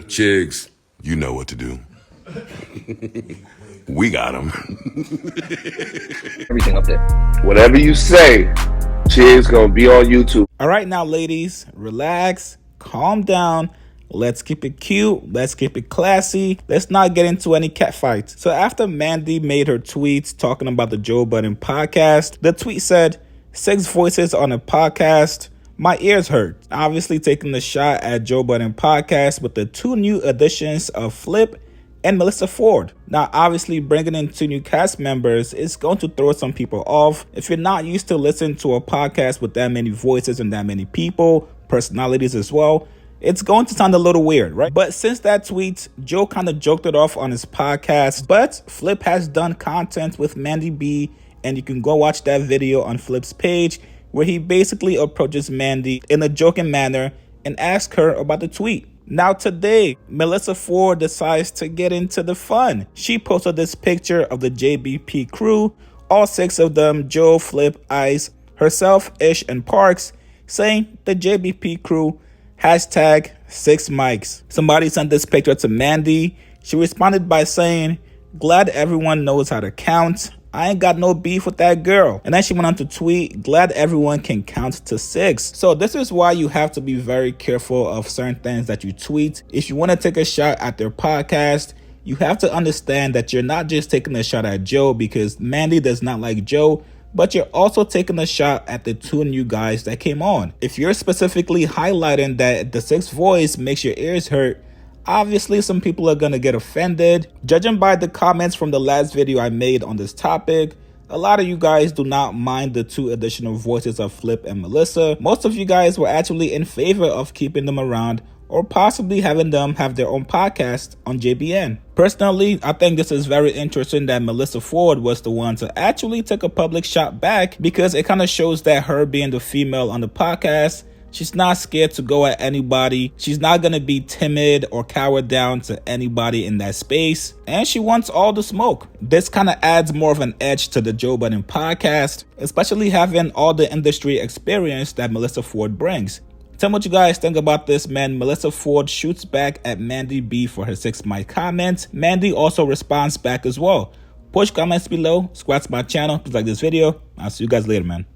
Chigs, you know what to do. We got him. Everything up there. Whatever you say, Chig's gonna be on YouTube. All right, now, ladies, relax, calm down. Let's keep it cute. Let's keep it classy. Let's not get into any catfights. So after Mandii made her tweets talking about the Joe Budden podcast, the tweet said, 6 voices on a podcast. My ears hurt. Obviously taking the shot at Joe Budden podcast with the 2 new additions of Flip and Melyssa Ford. Now, obviously, bringing in 2 new cast members is going to throw some people off. If you're not used to listening to a podcast with that many voices and that many people, personalities as well, it's going to sound a little weird, right? But since that tweet, Joe kind of joked it off on his podcast. But Flip has done content with Mandii B, and you can go watch that video on Flip's page where he basically approaches Mandii in a joking manner and asks her about the tweet. Now today, Melyssa Ford decides to get into the fun. She posted this picture of the JBP crew, all 6 of them, Joe, Flip, Ice, herself, Ish, and Parks, saying the JBP crew, hashtag 6 mics. Somebody sent this picture to Mandii. She responded by saying, glad everyone knows how to count. I ain't got no beef with that girl. And then she went on to tweet, glad everyone can count to 6. So this is why you have to be very careful of certain things that you tweet. If you want to take a shot at their podcast, you have to understand that you're not just taking a shot at Joe because Mandii does not like Joe, but you're also taking a shot at the 2 new guys that came on. If you're specifically highlighting that the 6th voice makes your ears hurt, obviously some people are going to get offended. Judging by the comments from the last video I made on this topic, a lot of you guys do not mind the 2 additional voices of Flip and Melyssa. Most of you guys were actually in favor of keeping them around or possibly having them have their own podcast on JBN. Personally, I think this is very interesting that Melyssa Ford was the one to actually take a public shot back because it kind of shows that her being the female on the podcast, she's not scared to go at anybody. She's not going to be timid or cower down to anybody in that space. And she wants all the smoke. This kind of adds more of an edge to the Joe Budden podcast, especially having all the industry experience that Melyssa Ford brings. Tell me what you guys think about this, man. Melyssa Ford shoots back at Mandii B for her 6 mic comments. Mandii also responds back as well. Push comments below. Subscribe to my channel. Please like this video. I'll see you guys later, man.